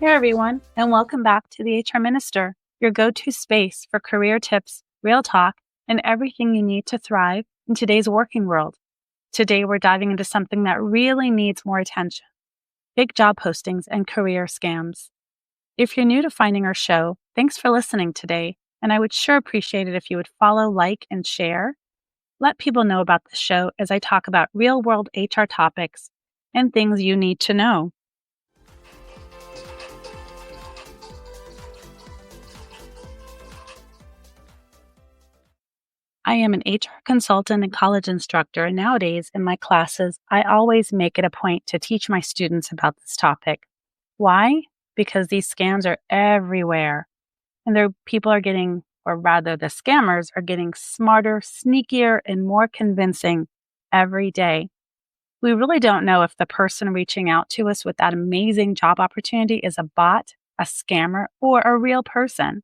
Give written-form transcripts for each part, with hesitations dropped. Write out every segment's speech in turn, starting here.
Hey everyone, and welcome back to the HR Minister, your go-to space for career tips, real talk, and everything you need to thrive in today's working world. Today we're diving into something that really needs more attention: fake job postings and career scams. If you're new to finding our show, thanks for listening today, and I would sure appreciate it if you would follow, like, and share. Let people know about the show as I talk about real-world HR topics and things you need to know. I am an HR consultant and college instructor, and nowadays in my classes, I always make it a point to teach my students about this topic. Why? Because these scams are everywhere, and people are getting, or rather, the scammers are getting smarter, sneakier, and more convincing every day. We really don't know if the person reaching out to us with that amazing job opportunity is a bot, a scammer, or a real person.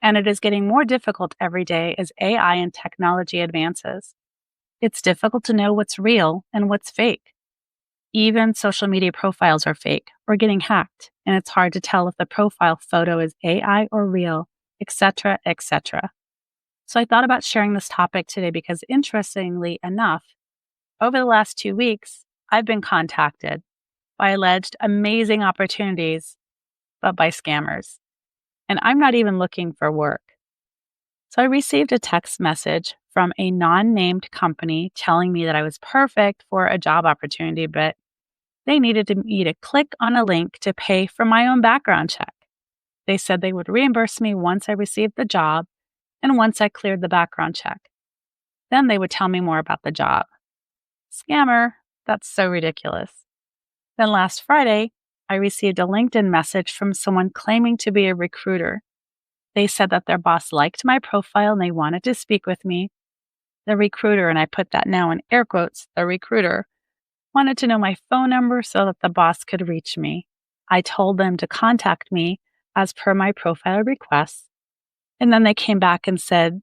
And it is getting more difficult every day as AI and technology advances. It's difficult to know what's real and what's fake. Even social media profiles are fake or getting hacked, and it's hard to tell if the profile photo is AI or real, etc., etc. So I thought about sharing this topic today because, interestingly enough, over the last 2 weeks, I've been contacted by alleged amazing opportunities, but by scammers. And I'm not even looking for work. So I received a text message from a non-named company telling me that I was perfect for a job opportunity, but they needed me to click on a link to pay for my own background check. They said they would reimburse me once I received the job and once I cleared the background check. Then they would tell me more about the job. Scammer, that's so ridiculous. Then last Friday, I received a LinkedIn message from someone claiming to be a recruiter. They said that their boss liked my profile and they wanted to speak with me. The recruiter, and I put that now in air quotes, the recruiter, wanted to know my phone number so that the boss could reach me. I told them to contact me as per my profile requests. And then they came back and said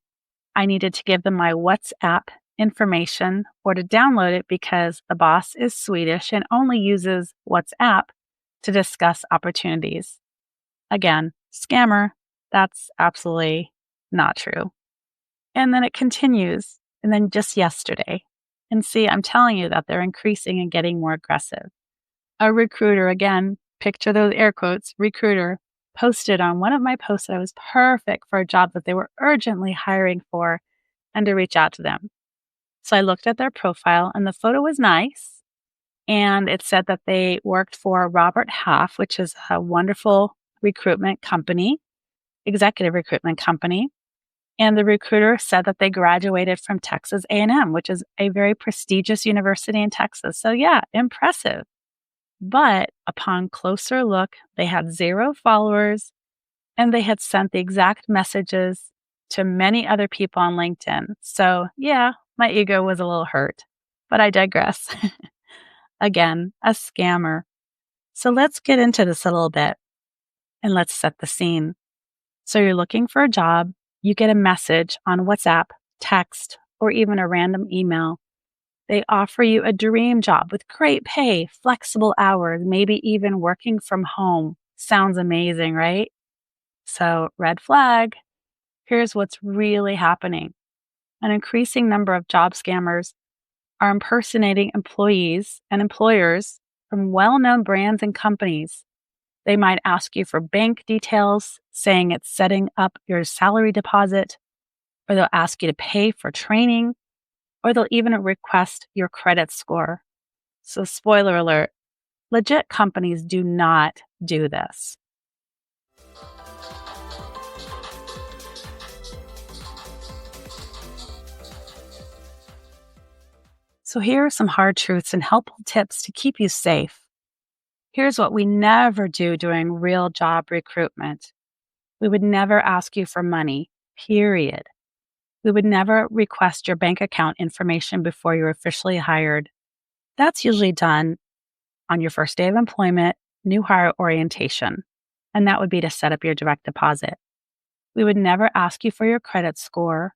I needed to give them my WhatsApp information or to download it because the boss is Swedish and only uses WhatsApp to discuss opportunities. Again, scammer, that's absolutely not true. And then it continues. And then just yesterday. And see, I'm telling you that they're increasing and getting more aggressive. A recruiter, again, picture those air quotes, recruiter, posted on one of my posts that I was perfect for a job that they were urgently hiring for and to reach out to them. So I looked at their profile and the photo was nice. And it said that they worked for Robert Half, which is a wonderful recruitment company, executive recruitment company. And the recruiter said that they graduated from Texas A&M, which is a very prestigious university in Texas. So yeah, impressive. But upon closer look, they had 0 followers and they had sent the exact messages to many other people on LinkedIn. So yeah, my ego was a little hurt, but I digress. Again, a scammer. So let's get into this a little bit and let's set the scene. So you're looking for a job, you get a message on WhatsApp, text, or even a random email. They offer you a dream job with great pay, flexible hours, maybe even working from home. Sounds amazing, right? So, red flag. Here's what's really happening. An increasing number of job scammers are impersonating employees and employers from well-known brands and companies. They might ask you for bank details, saying it's setting up your salary deposit, or they'll ask you to pay for training, or they'll even request your credit score. So, spoiler alert, legit companies do not do this. So, here are some hard truths and helpful tips to keep you safe. Here's what we never do during real job recruitment. We would never ask you for money, period. We would never request your bank account information before you're officially hired. That's usually done on your first day of employment, new hire orientation, and that would be to set up your direct deposit. We would never ask you for your credit score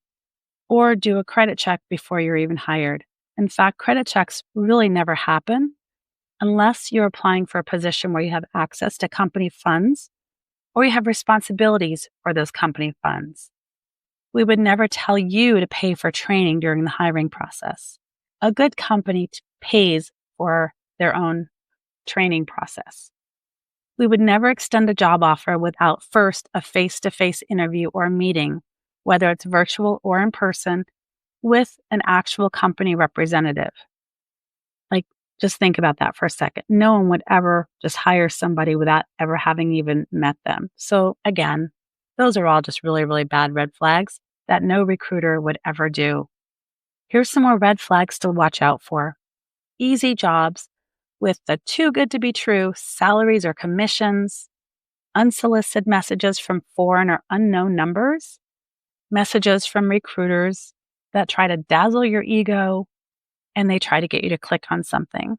or do a credit check before you're even hired. In fact, credit checks really never happen unless you're applying for a position where you have access to company funds or you have responsibilities for those company funds. We would never tell you to pay for training during the hiring process. A good company pays for their own training process. We would never extend a job offer without first a face-to-face interview or meeting, whether it's virtual or in person, with an actual company representative. Like, just think about that for a second. No one would ever just hire somebody without ever having even met them. So again, those are all just really, really bad red flags that no recruiter would ever do. Here's some more red flags to watch out for. Easy jobs with the too good to be true salaries or commissions, unsolicited messages from foreign or unknown numbers, messages from recruiters that try to dazzle your ego and they try to get you to click on something,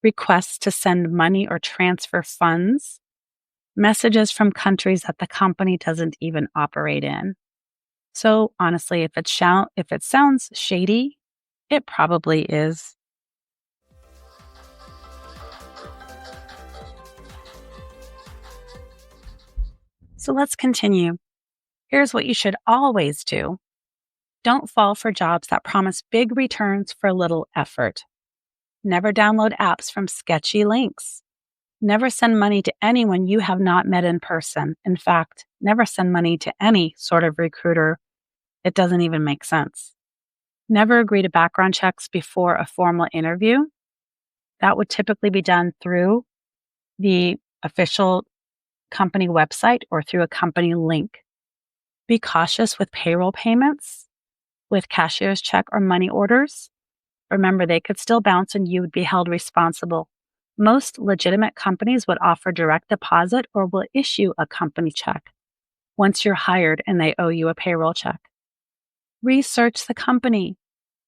requests to send money or transfer funds, messages from countries that the company doesn't even operate in. So honestly, if it sounds shady, it probably is. So let's continue. Here's what you should always do. Don't fall for jobs that promise big returns for little effort. Never download apps from sketchy links. Never send money to anyone you have not met in person. In fact, never send money to any sort of recruiter. It doesn't even make sense. Never agree to background checks before a formal interview. That would typically be done through the official company website or through a company link. Be cautious with payroll payments, with cashier's check or money orders. Remember, they could still bounce and you would be held responsible. Most legitimate companies would offer direct deposit or will issue a company check once you're hired and they owe you a payroll check. Research the company.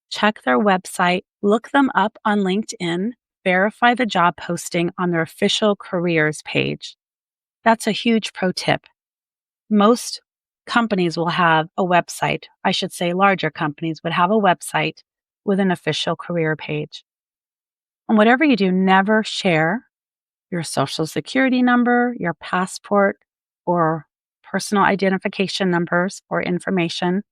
Check their website, look them up on LinkedIn, verify the job posting on their official careers page. That's a huge pro tip. Most companies will have a website. I should say larger companies would have a website with an official career page. And whatever you do, never share your social security number, your passport, or personal identification numbers or information,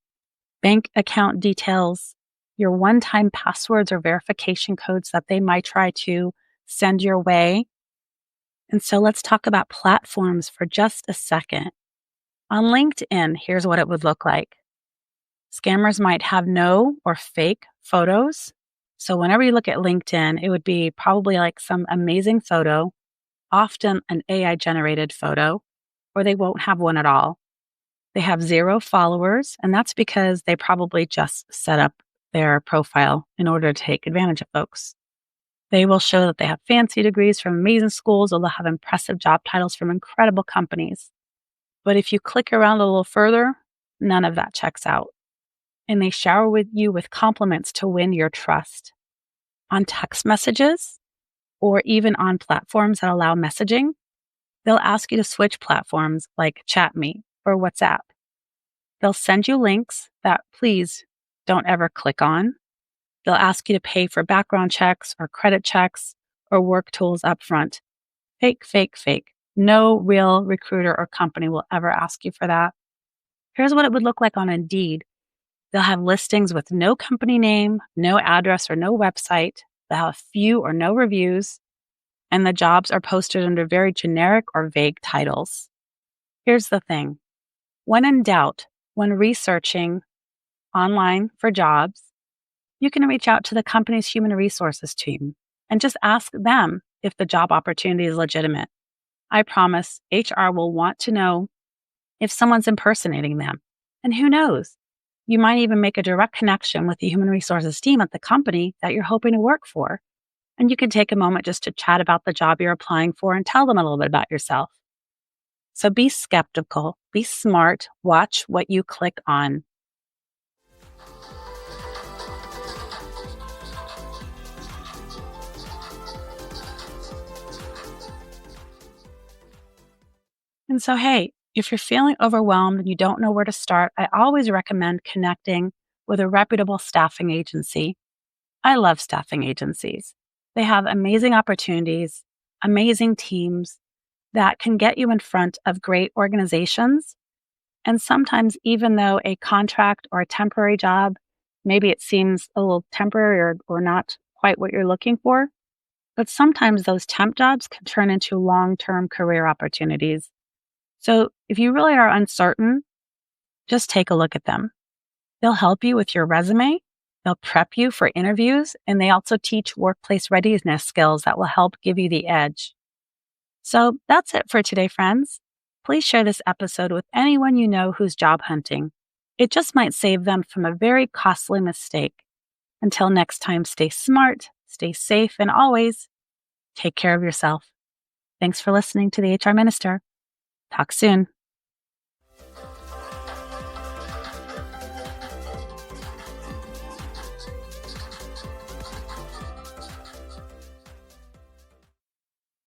bank account details, your one-time passwords or verification codes that they might try to send your way. And so let's talk about platforms for just a second. On LinkedIn, here's what it would look like. Scammers might have no or fake photos. So whenever you look at LinkedIn, it would be probably like some amazing photo, often an AI generated photo, or they won't have one at all. They have 0 followers, and that's because they probably just set up their profile in order to take advantage of folks. They will show that they have fancy degrees from amazing schools, or they'll have impressive job titles from incredible companies. But if you click around a little further, none of that checks out. And they shower you with compliments to win your trust. On text messages, or even on platforms that allow messaging, they'll ask you to switch platforms like ChatMe or WhatsApp. They'll send you links that please don't ever click on. They'll ask you to pay for background checks or credit checks or work tools upfront. Fake, fake, fake. No real recruiter or company will ever ask you for that. Here's what it would look like on Indeed. They'll have listings with no company name, no address, or no website. They'll have few or no reviews, and the jobs are posted under very generic or vague titles. Here's the thing. When in doubt, when researching online for jobs, you can reach out to the company's human resources team and just ask them if the job opportunity is legitimate. I promise HR will want to know if someone's impersonating them. And who knows? You might even make a direct connection with the human resources team at the company that you're hoping to work for. And you can take a moment just to chat about the job you're applying for and tell them a little bit about yourself. So be skeptical, be smart, watch what you click on. And so, hey, if you're feeling overwhelmed and you don't know where to start, I always recommend connecting with a reputable staffing agency. I love staffing agencies. They have amazing opportunities, amazing teams that can get you in front of great organizations. And sometimes, even though a contract or a temporary job, maybe it seems a little temporary or not quite what you're looking for, but sometimes those temp jobs can turn into long term career opportunities. So if you really are uncertain, just take a look at them. They'll help you with your resume, they'll prep you for interviews, and they also teach workplace readiness skills that will help give you the edge. So that's it for today, friends. Please share this episode with anyone you know who's job hunting. It just might save them from a very costly mistake. Until next time, stay smart, stay safe, and always take care of yourself. Thanks for listening to the HR Minister. Talk soon.